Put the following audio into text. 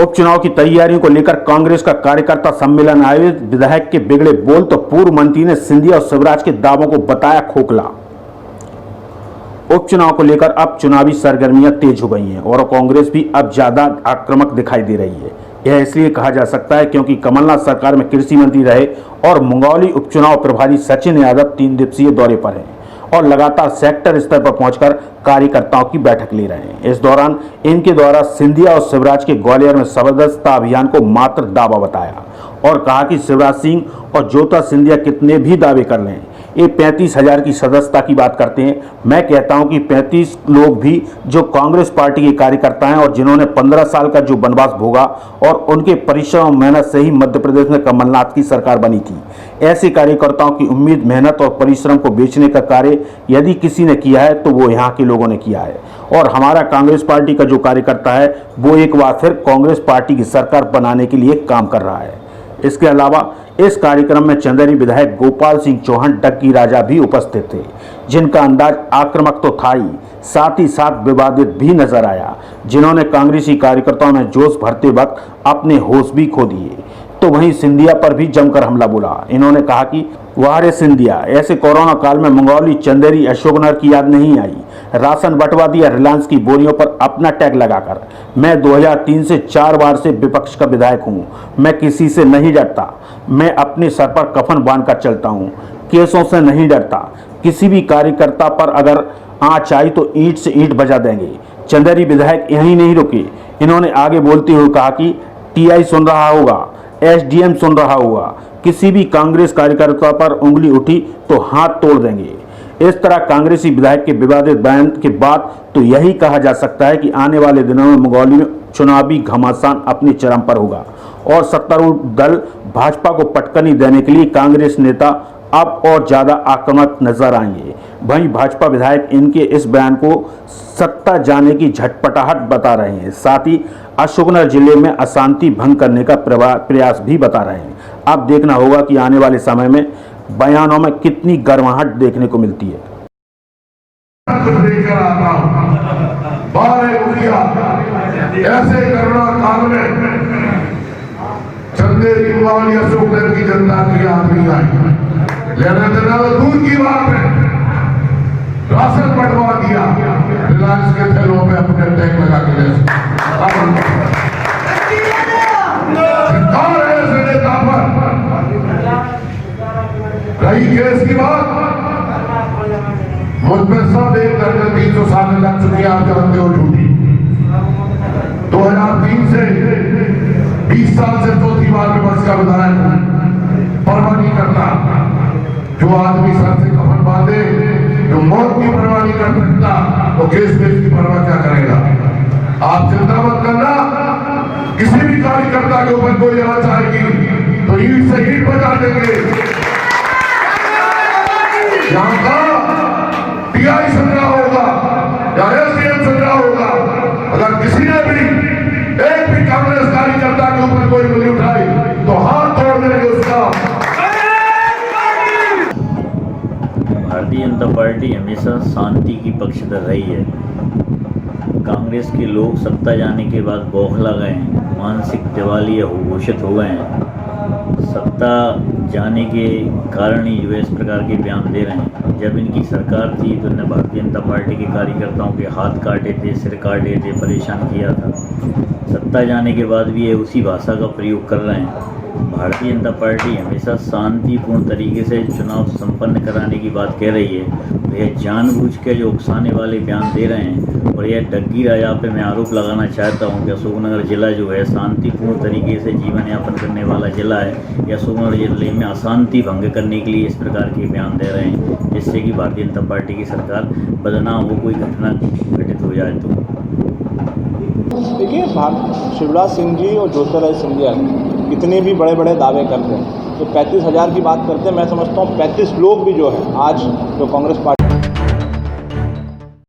उपचुनाव की तैयारियों को लेकर कांग्रेस का कार्यकर्ता सम्मेलन आयोजित। विधायक के बिगड़े बोल तो पूर्व मंत्री ने सिंधिया और शिवराज के दावों को बताया खोखला। उपचुनाव को लेकर अब चुनावी सरगर्मियां तेज हो गई हैं और कांग्रेस भी अब ज्यादा आक्रामक दिखाई दे रही है। यह इसलिए कहा जा सकता है क्योंकि कमलनाथ सरकार में कृषि मंत्री रहे और मंगौली उपचुनाव प्रभारी सचिन यादव 3 दिवसीय दौरे पर हैं और लगातार सेक्टर स्तर पर पहुंचकर कार्यकर्ताओं की बैठक ले रहे हैं। इस दौरान इनके द्वारा सिंधिया और शिवराज के ग्वालियर में सदस्यता अभियान को मात्र दावा बताया और कहा कि शिवराज सिंह और ज्योता सिंधिया कितने भी दावे कर लें, ये 35,000 की सदस्यता की बात करते हैं। मैं कहता हूं कि 35 लोग भी जो कांग्रेस पार्टी के कार्यकर्ता हैं और जिन्होंने 15 साल का जो वनवास भोगा और उनके परिश्रम और मेहनत से ही मध्य प्रदेश में कमलनाथ की सरकार बनी थी, ऐसे कार्यकर्ताओं की उम्मीद, मेहनत और परिश्रम को बेचने का कार्य यदि किसी ने किया है तो वो यहाँ के लोगों ने किया है। और हमारा कांग्रेस पार्टी का जो कार्यकर्ता है वो एक बार फिर कांग्रेस पार्टी की सरकार बनाने के लिए काम कर रहा है। इसके अलावा इस कार्यक्रम में चंदेरी विधायक गोपाल सिंह चौहान डग्गी राजा भी उपस्थित थे, जिनका अंदाज आक्रामक तो था ही, साथ ही साथ विवादित भी नजर आया, जिन्होंने कांग्रेसी कार्यकर्ताओं में जोश भरते वक्त अपने होश भी खो दिए। तो वहीं सिंधिया पर भी जमकर हमला बोला। इन्होंने कहा कि वाह रे सिंधिया, ऐसे कोरोना काल में मंगौली, चंदेरी, अशोकनगर की याद नहीं आई। राशन बंटवा दिया रिलायंस की बोरियों पर अपना टैग लगाकर। मैं 2003 से 4 बार से विपक्ष का विधायक हूँ। मैं किसी से नहीं डरता। मैं अपने सर पर कफन बांधकर चलता हूँ। केसों से नहीं डरता। किसी भी कार्यकर्ता पर अगर आँच आई तो ईंट से ईंट बजा देंगे। चंदेरी विधायक यहीं नहीं रुके। इन्होंने आगे बोलते हुए कहा कि टीआई सुन रहा होगा, एसडीएम सुन रहा होगा, किसी भी कांग्रेस कार्यकर्ता पर उंगली उठी तो हाथ तोड़ देंगे। इस तरह कांग्रेसी विधायक के विवादित बयान के बाद तो यही कहा जा सकता है कि आने वाले दिनों में मंगौली में चुनावी घमासान अपने चरम पर होगा और सत्तारूढ़ दल भाजपा को पटकनी देने के लिए कांग्रेस नेता अब और ज्यादा आक्रामक नजर आएंगे। वहीं भाजपा विधायक इनके इस बयान को सत्ता जाने की झटपटाहट बता रहे हैं, साथ ही अशोकनगर जिले में अशांति भंग करने का प्रयास भी बता रहे हैं। अब देखना होगा कि आने वाले समय में बयानों में कितनी गर्माहट देखने को मिलती है। ऐसे करुणा काल में चंदेरी मंगौली अशोकनगर की जनता की याद नहीं आई। लेना देना तो दूर की बात है। राशन बंटवा दिया, रिलायंस के थैलों पे अपने टैग लगा के नेता पर रही केस की बात। मुझ पर सब 1 दर्जन 300 साल लग चुकी है। आप जानते हो झूठी। 2003 से 20 साल से चौथी बार विपक्ष का विधायक हूं। परवाह नहीं करता। जो आदमी सर से कफन बांधे, जो मौत की परवाह नहीं कर सकता, तो केस की परवाह क्या करेगा। आप चिंता मत करना। किसी भी कार्यकर्ता के ऊपर कोई आवाज आएगी तो ईंट से ईंट बजा देंगे। यहां का टीआई सुन रहा होगा या एसडीएम सुन रहा होगा, अगर किसी ने भी एक भी कांग्रेस कार्यकर्ता के ऊपर कोई उंगली उठाई तो हाथ तोड़ देंगे उसका। भारतीय जनता पार्टी हमेशा शांति की पक्षधर रही है। कांग्रेस के लोग सत्ता जाने के बाद बौखला गए हैं, मानसिक दिवालिया घोषित हो गए हैं। सत्ता जाने के कारण ही जो है इस प्रकार के बयान दे रहे हैं। जब इनकी सरकार थी तो इन्होंने भारतीय जनता पार्टी के कार्यकर्ताओं के हाथ काटे थे, सिर काटे थे, परेशान किया था। सत्ता जाने के बाद भी ये उसी भाषा का प्रयोग कर रहे हैं। भारतीय जनता पार्टी हमेशा शांतिपूर्ण तरीके से चुनाव संपन्न कराने की बात कह रही है। तो यह जानबूझ के जो उकसाने वाले बयान दे रहे हैं और यह डग्गी राजा पे मैं आरोप लगाना चाहता हूं कि अशोकनगर जिला जो है शांतिपूर्ण तरीके से जीवन यापन करने वाला जिला है। यह अशोकनगर जिले में अशांति भंग करने के लिए इस प्रकार के बयान दे रहे हैं, जिससे कि भारतीय जनता पार्टी की सरकार बदनाम हो, कोई घटना घटित हो जाए। तो देखिए, शिवराज सिंह जी और ज्योतिराय सिंधिया कितने भी बड़े बड़े दावे करते हैं, तो 35,000 की बात करते हैं। मैं समझता हूँ 35 लोग भी जो है आज जो कांग्रेस पार्टी